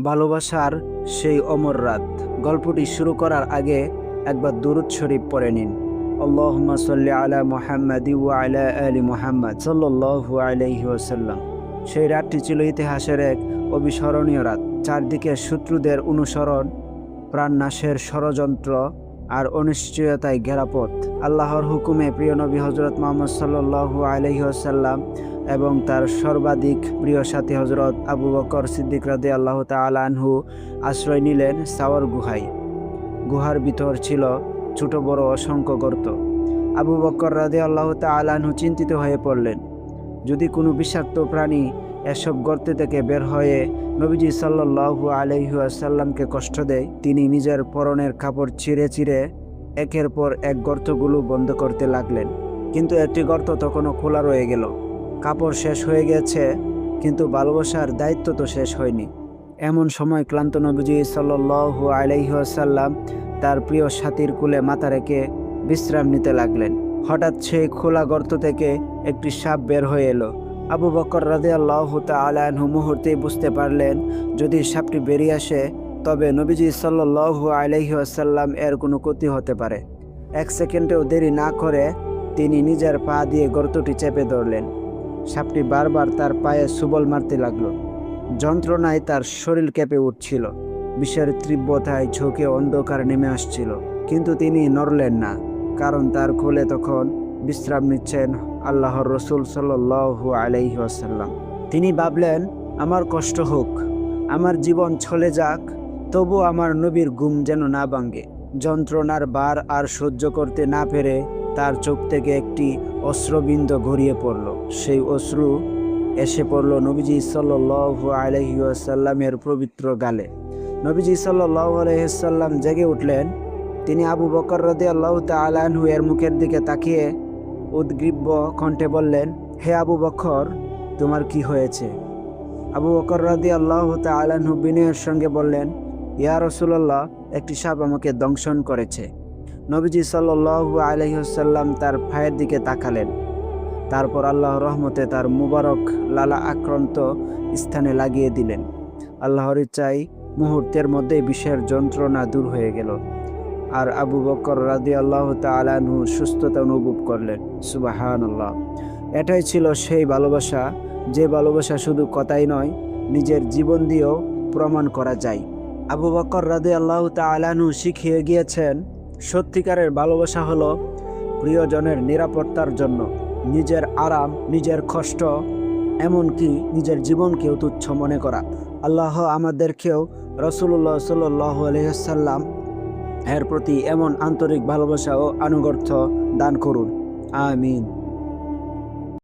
ভালোবাসার সেই অমর রাত। গল্পটি শুরু করার আগে একবার দুরূদ শরীফ পড়ে নিন। আল্লাহুম্মা সাল্লি আলা মুহাম্মাদি ওয়া আলা আলি মুহাম্মাদ সাল্লাল্লাহু আলাইহি ওয়াসাল্লাম। সেই রাতটি ছিল ইতিহাসের এক অবিস্মরণীয় রাত। চারদিকে শত্রুদের অনুসরণ, প্রাণনাশের ষড়যন্ত্র আর অনিশ্চয়তায় ঘেরা পথ। আল্লাহর হুকুমে প্রিয় নবী হযরত মুহাম্মদ সাল্লাল্লাহু আলাইহি ওয়াসাল্লাম এবং তার সর্বাধিক প্রিয় সাথী হযরত আবু বকর সিদ্দিক রাদিয়াল্লাহু তাআলা আনহু আশ্রয় নিলেন সাওয়ার গুহায়। গুহার ভিতর ছিল ছোট বড় অসংখ্য গর্ত। আবু বকর রাদিয়াল্লাহু তাআলা আনহু চিন্তিত হয়ে পড়লেন, যদি কোনো বিষাক্ত প্রাণী এসব গর্ত থেকে বের হয়ে নবীজি সাল্লাল্লাহু আলাইহি ওয়াসাল্লামকে কষ্ট দেয়। তিনি নিজের পরনের কাপড় ছিঁড়ে ছিঁড়ে একের পর এক গর্তগুলো বন্ধ করতে লাগলেন। কিন্তু একটি গর্ত তখনও খোলা রয়ে গেল। কাপড় শেষ হয়ে গেছে, কিন্তু ভালোবাসার দায়িত্ব তো শেষ হয়নি। এমন সময় ক্লান্ত নবীজি সাল্লাল্লাহু আলাইহি ওয়াসাল্লাম তার প্রিয় সাথীর কোলে মাথা রেখে বিশ্রাম নিতে লাগলেন। হঠাৎ সেই খোলা গর্ত থেকে একটি সাপ বের হয়ে এলো। আবু বকর রাদিয়াল্লাহু তাআলা আনহু মুহূর্তেই বুঝতে পারলেন, যদি সাপটি বেরিয়ে আসে তবে নবীজি সাল্লাল্লাহু আলাইহি ওয়াসাল্লাম এর কোনো ক্ষতি হতে পারে। এক সেকেন্ডেও দেরি না করে তিনি নিজের পা দিয়ে গর্তটি চেপে ধরলেন। সাপটি বারবার তার পায়ে সুবল মারতে লাগলো। যন্ত্রণায় তার শরীর কেঁপে উঠছিল। বিষের তীব্রতায় ঝোঁকে অন্ধকার নেমে আসছিল, কিন্তু তিনি নড়লেন না, কারণ তার কোলে তখন বিশ্রাম নিচ্ছেন আল্লাহর রসুল সাল্লাল্লাহু আলাইহি ওয়াসাল্লাম। তিনি ভাবলেন, আমার কষ্ট হোক, আমার জীবন চলে যাক, তবু আমার নবীর ঘুম যেন না ভাঙে। যন্ত্রণার ভার আর সহ্য করতে না পেরে তার চোখ থেকে একটি অশ্রুবিন্দু গড়িয়ে পড়ল। সেই অশ্রু এসে পড়ল নবীজি সাল্লাল্লাহু আলাইহি ওয়াসাল্লামের পবিত্র গালে। নবীজি সাল্লাল্লাহু আলাইহি ওয়াসাল্লাম জেগে উঠলেন। তিনি আবু বকর রাদিয়াল্লাহু তাআলা আনহু এর মুখের দিকে তাকিয়ে উদ্গ্রীব কণ্ঠে বললেন, হে আবু বকর, তোমার কি হয়েছে? আবু বকর রাদিয়াল্লাহু তাআলা আনহু বিনয়ের সঙ্গে বললেন, ইয়া রাসূলুল্লাহ, একটি সাপ আমাকে দংশন করেছে। নবীজি সাল্লাল্লাহু আলাইহি ওয়াসাল্লাম তার পায়ের দিকে তাকালেন। তারপর আল্লাহর রহমতে তার মুবারক লালা আক্রান্ত স্থানে লাগিয়ে দিলেন। আল্লাহর ইচ্ছায় মুহূর্তের মধ্যেই বিষের যন্ত্রণা দূর হয়ে গেল, আর আবু বকর রাদিয়াল্লাহু তাআলা আনহু সুস্থতা অনুভব করলেন। সুবহানাল্লাহ। এটাই ছিল সেই ভালোবাসা, যে ভালোবাসা শুধু কথাই নয়, নিজের জীবন দিয়েও প্রমাণ করা যায়। আবু বকর রাদিয়াল্লাহু তাআলা আনহু শিখিয়ে গিয়েছেন, সত্যিকারের ভালোবাসা হলো প্রিয়জনের নিরাপত্তার জন্য নিজের আরাম, নিজের কষ্ট, এমনকি নিজের জীবনকেও তুচ্ছ মনে করা। আল্লাহ আমাদেরকেও রাসূলুল্লাহ সাল্লাল্লাহু আলাইহি ওয়াসাল্লাম এর প্রতি এমন আন্তরিক ভালোবাসা ও আনুগত্য দান করুন। আমিন।